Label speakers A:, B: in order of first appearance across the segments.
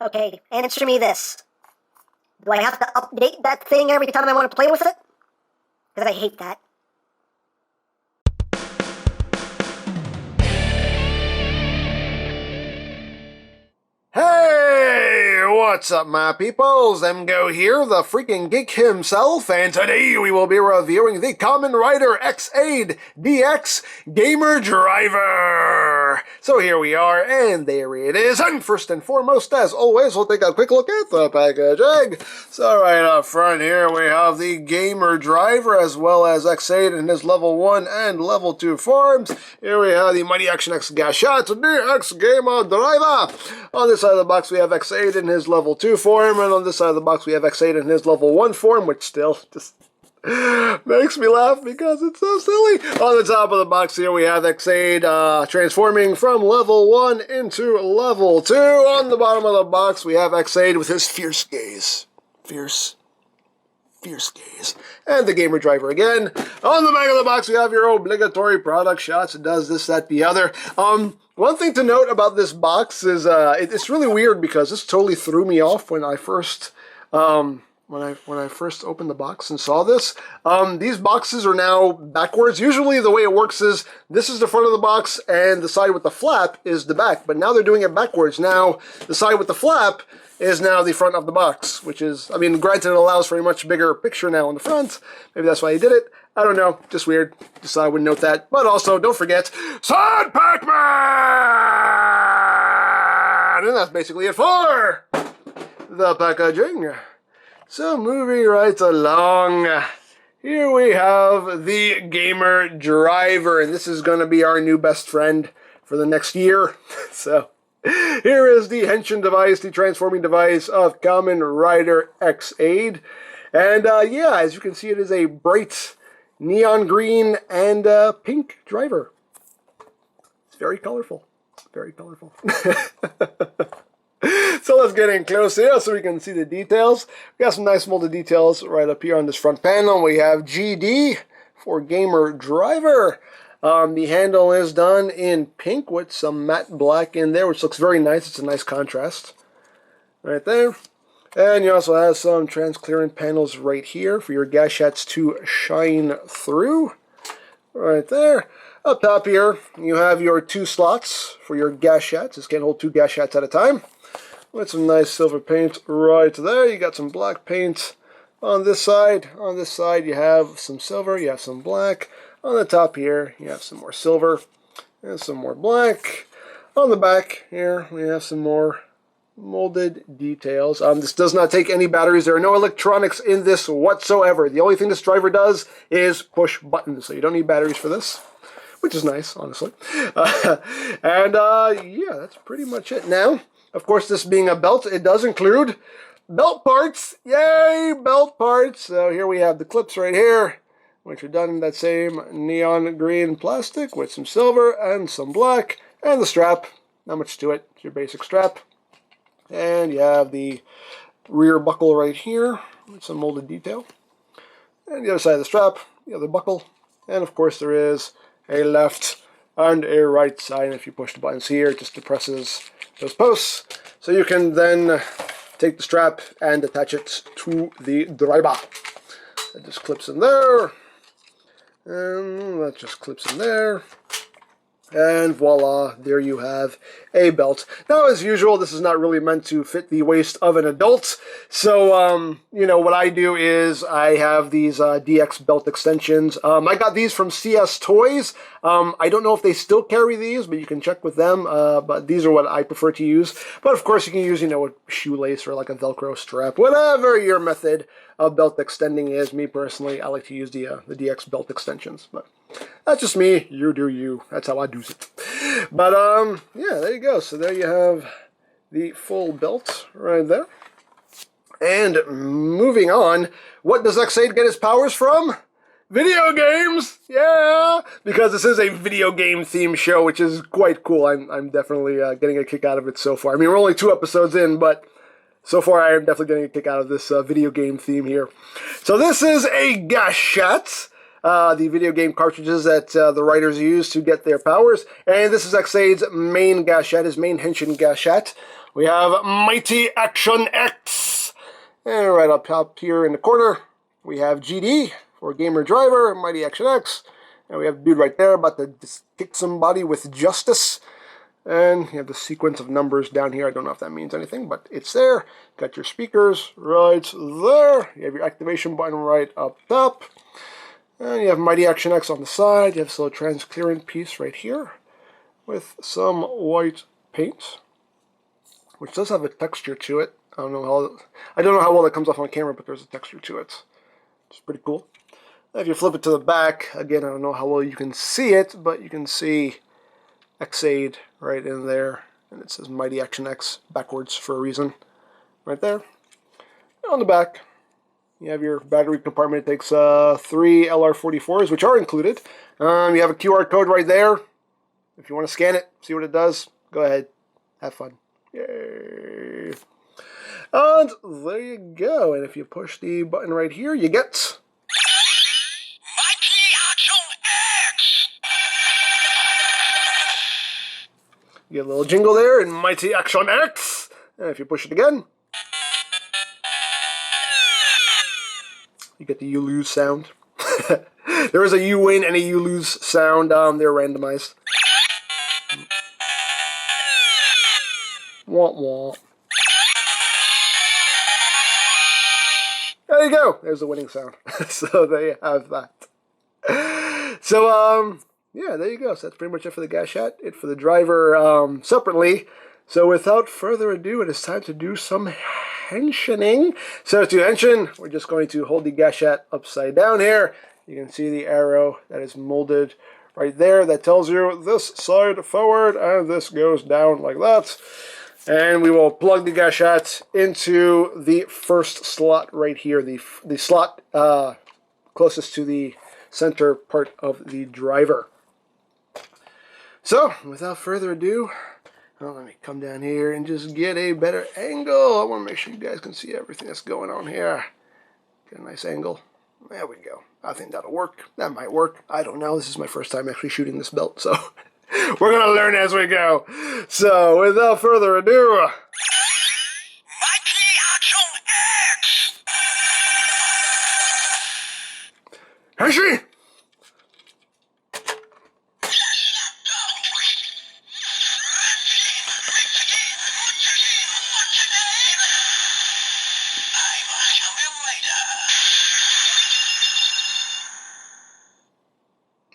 A: Okay, answer me this. Do I have to update that thing every time I want to play with it? Because I hate that.
B: Hey, what's up my peoples? EmGo here, the freaking geek himself, and today we will be reviewing the Kamen Rider X8 DX Gamer Driver. So here we are, and there it is. And first and foremost, as always, we'll take a quick look at the packaging. So right up front here, we have the Gamer Driver, as well as X8 in his level 1 and level 2 forms. Here we have the Mighty Action X Gashat DX Gamer Driver. On this side of the box, we have X8 in his level 2 form, and on this side of the box, we have X8 in his level 1 form, which still just makes me laugh because it's so silly. On the top of the box here, we have X8 transforming from level 1 into level 2. On the bottom of the box, we have X8 with his fierce gaze. Fierce gaze. And the Gamer Driver again. On the back of the box, we have your obligatory product shots. It does this, that, the other. One thing to note about this box is it's really weird because this totally threw me off when I first when I first opened the box and saw this. These boxes are now backwards. Usually the way it works is this is the front of the box and the side with the flap is the back, but now they're doing it backwards. Now the side with the flap is now the front of the box, which is, I mean, granted it allows for a much bigger picture now on the front. Maybe that's why he did it. I don't know, just weird. Just thought I would note that. But also, don't forget, Son Pac-Man! And that's basically it for the packaging. So moving right along, here we have the Gamer Driver, and this is going to be our new best friend for the next year. So here is the henshin device, the transforming device of Kamen Rider X8. And yeah, as you can see, it is a bright neon green and pink driver. It's very colorful. Very colorful. So let's get in close here so we can see the details. We got some nice molded details right up here on this front panel. We have GD for Gamer Driver. The handle is done in pink with some matte black in there, which looks very nice. It's a nice contrast right there. And you also have some transparent panels right here for your gashats to shine through. Right there. Up top here, you have your 2 slots for your gashats. This can hold 2 gashats at a time. With some nice silver paint right there. You got some black paint on this side. On this side, you have some silver. You have some black. On the top here, you have some more silver and some more black. On the back here, we have some more molded details. This does not take any batteries. There are no electronics in this whatsoever. The only thing this driver does is push buttons, so you don't need batteries for this, which is nice, honestly. Yeah, that's pretty much it. Now, of course, this being a belt, it does include belt parts. Yay, belt parts. So here we have the clips right here, which are done in that same neon green plastic with some silver and some black. And the strap, not much to it. It's your basic strap. And you have the rear buckle right here with some molded detail. And the other side of the strap, the other buckle. And of course there is a left and a right side. And if you push the buttons here, it just depresses those posts. So you can then take the strap and attach it to the driver. That just clips in there. And that just clips in there. And voila, there you have a belt. Now, as usual, this is not really meant to fit the waist of an adult. So, you know, what I do is I have these DX belt extensions. I got these from CS Toys. I don't know if they still carry these, but you can check with them. But these are what I prefer to use. But, of course, you can use, you know, a shoelace or like a Velcro strap. Whatever your method of belt extending is. Me, personally, I like to use the DX belt extensions. But that's just me. You do you. That's how I do it. But, yeah, there you go. So there you have the full belt right there. And moving on, what does X8 get his powers from? Video games! Yeah! Because this is a video game themed show, which is quite cool. I'm definitely getting a kick out of it so far. I mean, we're only 2 episodes in, but so far I am definitely getting a kick out of this video game theme here. So this is a Gashat. the video game cartridges that the writers use to get their powers. And this is X-Aid's main gashette, his main henshin gashette. We have Mighty Action X. And right up top here in the corner, we have GD for Gamer Driver, Mighty Action X. And we have the dude right there about to kick somebody with justice. And you have the sequence of numbers down here. I don't know if that means anything, but it's there. Got your speakers right there. You have your activation button right up top. And you have Mighty Action X on the side. You have this little transparent piece right here with some white paint, which does have a texture to it. I don't know how well that comes off on camera, but there's a texture to it. It's pretty cool. If you flip it to the back, again, I don't know how well you can see it, but you can see X-Aid right in there, and it says Mighty Action X backwards for a reason, right there. And on the back, you have your battery compartment. It takes 3 LR44s, which are included. You have a QR code right there. If you want to scan it, see what it does, go ahead, have fun. Yay! And there you go. And if you push the button right here, you get you get a little jingle there in Mighty Action X. And if you push it again, you get the you lose sound. There is a you win and a you lose sound. They're randomized. Wah wah. There you go. There's the winning sound. So there you have that. So, yeah, there you go. So that's pretty much it for the gashette. It for the driver separately. So without further ado, it is time to do some henshining. So to henshin, we're just going to hold the gashette upside down here. You can see the arrow that is molded right there that tells you this side forward and this goes down like that. And we will plug the gashette into the first slot right here, the slot closest to the center part of the driver. So, without further ado, let me come down here and just get a better angle. I want to make sure you guys can see everything that's going on here. Get a nice angle. There we go. I think that'll work. That might work. I don't know. This is my first time actually shooting this belt, so we're going to learn as we go. So, without further ado,
C: Mighty Action X!
B: Hershey!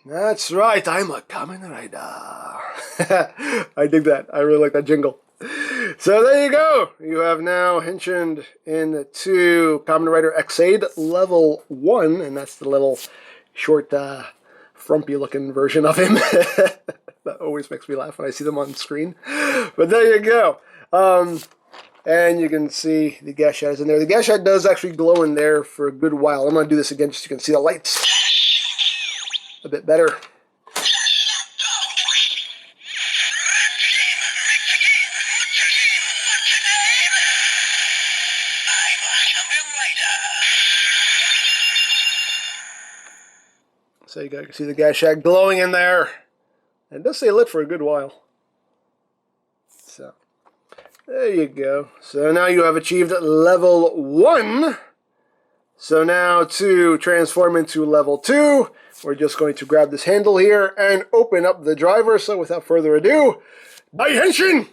B: That's right, I'm a Kamen Rider. I dig that. I really like that jingle. So there you go. You have now henshined into Kamen Rider X-Aid level 1, and that's the little short, frumpy looking version of him. That always makes me laugh when I see them on screen. But there you go. And you can see the gashette is in there. The gashette does actually glow in there for a good while. I'm going to do this again just so you can see the lights a bit better. So you can see the gashette glowing in there. And it does stay lit for a good while. So there you go. So now you have achieved level 1. So now to transform into level 2, we're just going to grab this handle here and open up the driver. So without further ado, Dai Henshin!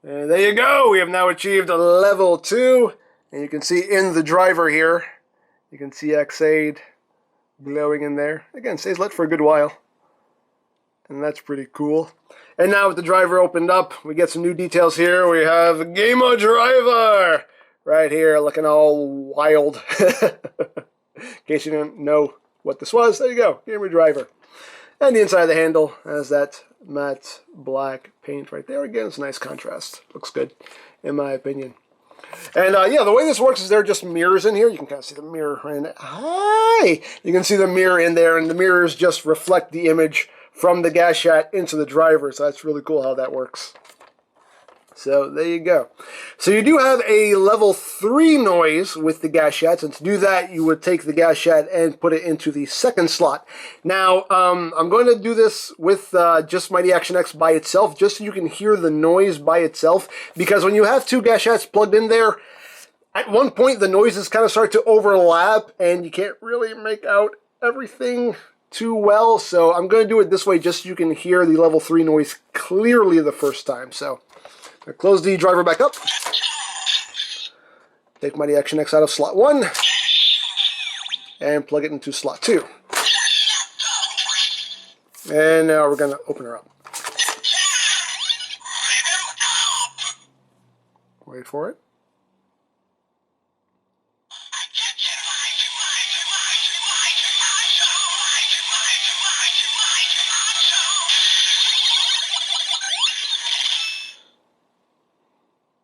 B: And there you go. We have now achieved level 2. And you can see in the driver here, you can see X-Aid glowing in there. Again, stays lit for a good while. And that's pretty cool. And now with the driver opened up, we get some new details here. We have Gamer Driver right here looking all wild. In case you didn't know what this was, there you go, Gamer Driver. And the inside of the handle has that matte black paint right there. Again, it's a nice contrast. Looks good, in my opinion. And yeah, the way this works is there are just mirrors in here. You can kind of see the mirror. And hi! You can see the mirror in there, and the mirrors just reflect the image from the gas jet into the driver. So that's really cool how that works. So there you go. So you do have a level 3 noise with the gas jets, and to do that you would take the gas jet and put it into the second slot. Now I'm going to do this with just Mighty Action X by itself, just so you can hear the noise by itself, because when you have 2 gas jets plugged in there, at one point the noises kind of start to overlap and you can't really make out everything too well. So I'm going to do it this way just so you can hear the level 3 noise clearly the first time. So close the driver back up. Take Mighty Action X out of slot 1 and plug it into slot 2. And now we're going to open her up. Wait for it.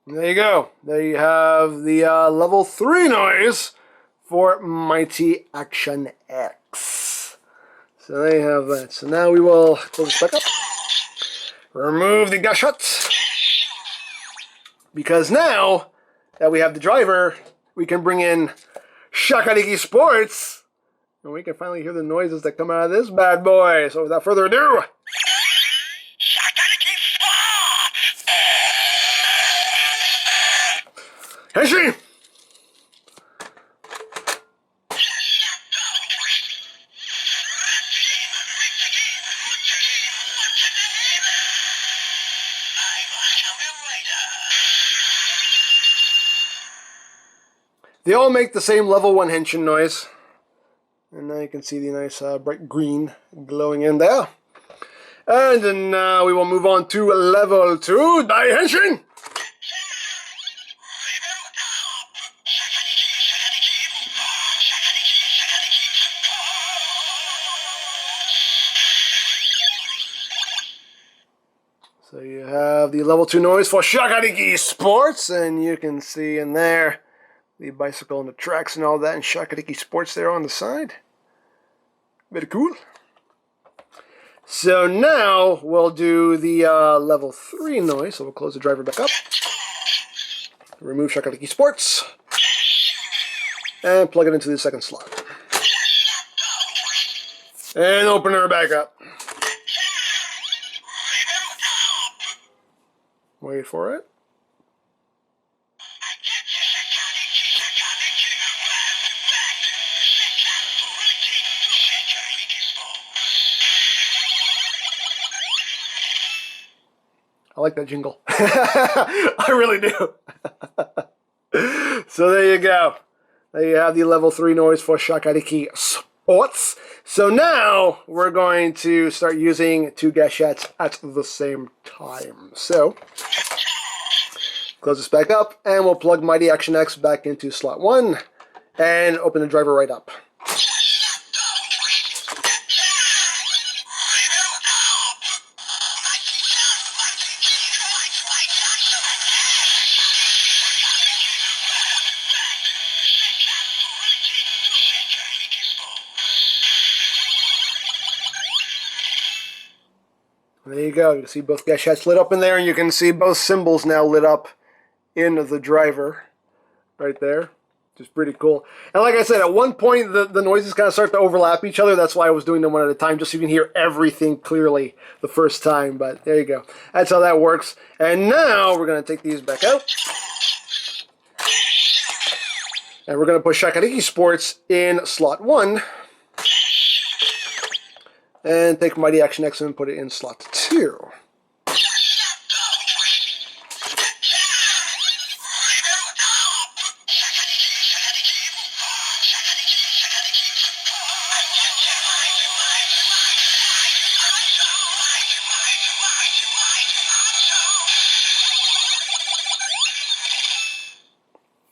B: There you go. There you have the level 3 noise for Mighty Action X. So there you have that. So now we will close this back up. Remove the gas shot. Because now that we have the driver, we can bring in Shakariki Sports. And we can finally hear the noises that come out of this bad boy. So without further ado, Henshin! They all make the same level 1 Henshin noise. And now you can see the nice bright green glowing in there. And then now we will move on to level 2 Dai Henshin! So you have the level 2 noise for Shakariki Sports, and you can see in there the bicycle and the tracks and all that, and Shakariki Sports there on the side. Very cool. So now we'll do the level 3 noise, so we'll close the driver back up. Remove Shakariki Sports. And plug it into the second slot. And open her back up. Wait for it. I like that jingle. I really do. So there you go. There you have the level 3 noise for Shakariki Sports. So now we're going to start using 2 gas jets at the same time. So close this back up, and we'll plug Mighty Action X back into slot 1 and open the driver right up. There you go. You can see both gas jets lit up in there, and you can see both symbols now lit up in the driver right there, which is pretty cool. And like I said, at one point the noises kind of start to overlap each other. That's why I was doing them one at a time, just so you can hear everything clearly the first time. But there you go. That's how that works. And now we're going to take these back out. And we're going to put Shakariki Sports in slot 1. And take Mighty Action X and put it in slot 2.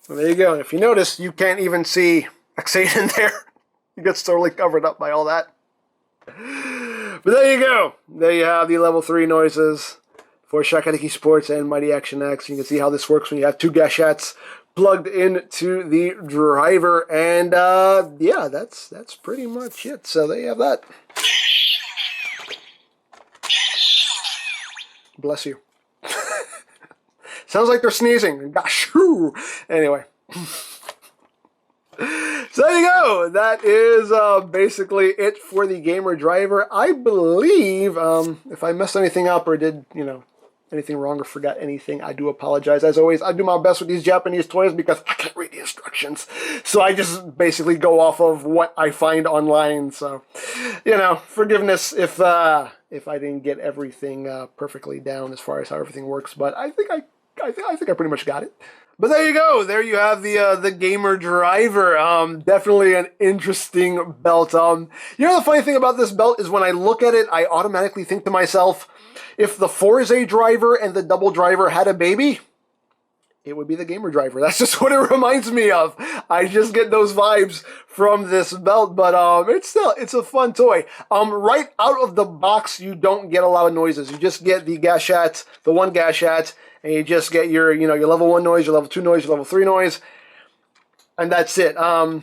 B: So there you go. And if you notice, you can't even see Xade in there. It gets totally covered up by all that. But there you go. There you have the level 3 noises for Shakariki Sports and Mighty Action X. You can see how this works when you have 2 gas jets plugged into the driver. And yeah, that's pretty much it. So there you have that. Bless you. Sounds like they're sneezing. Gosh, whew. Anyway. So there you go. That is basically it for the gamer driver. I believe, if I messed anything up or did, anything wrong or forgot anything, I do apologize. As always, I do my best with these Japanese toys because I can't read the instructions. So I just basically go off of what I find online. So, forgiveness if I didn't get everything perfectly down as far as how everything works. But I think I pretty much got it. But there you go. There you have the gamer driver. Definitely an interesting belt. The funny thing about this belt is when I look at it, I automatically think to myself, if the Forza driver and the double driver had a baby, it would be the gamer driver. That's just what it reminds me of. I just get those vibes from this belt, but it's a fun toy. Right out of the box, you don't get a lot of noises. You just get the gashette, the one gashette, and you just get your level 1 noise, your level 2 noise, your level 3 noise, and that's it. And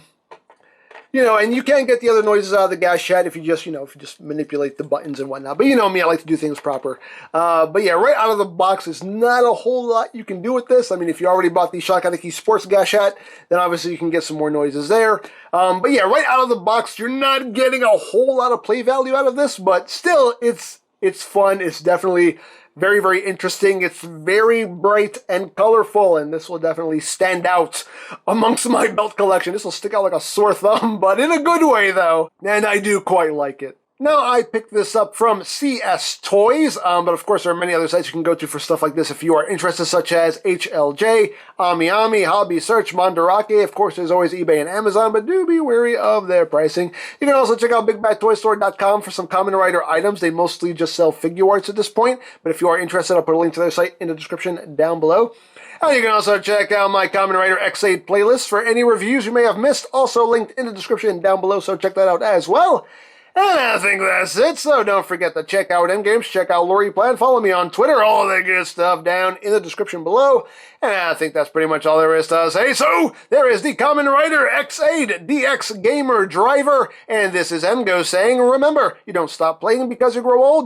B: you can get the other noises out of the gashette if you just manipulate the buttons and whatnot. But you know me, I like to do things proper. But yeah, right out of the box, there's not a whole lot you can do with this. I mean, if you already bought the Shakaneki Sports gashette, then obviously you can get some more noises there. But yeah, right out of the box, you're not getting a whole lot of play value out of this, but still, it's fun. It's definitely very, very interesting. It's very bright and colorful, and this will definitely stand out amongst my belt collection. This will stick out like a sore thumb, but in a good way, though. And I do quite like it. Now, I picked this up from CS Toys, but of course there are many other sites you can go to for stuff like this if you are interested, such as HLJ, AmiAmi, Hobby Search, Mandarake. Of course, there's always eBay and Amazon, but do be wary of their pricing. You can also check out BigBadToyStore.com for some Kamen Rider items. They mostly just sell figure arts at this point, but if you are interested, I'll put a link to their site in the description down below. And you can also check out my Kamen Rider X8 playlist for any reviews you may have missed, also linked in the description down below, so check that out as well. And I think that's it, so don't forget to check out EmGo's, check out LoriPlan, follow me on Twitter, all the good stuff down in the description below. And I think that's pretty much all there is to say. So, there is the Kamen Rider X8 DX Gamer Driver, and this is EmGo saying, remember, you don't stop playing because you grow old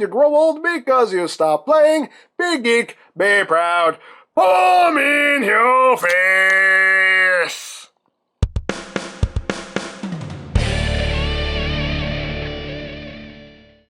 B: because you stop playing. Be geek, be proud, palm in your face.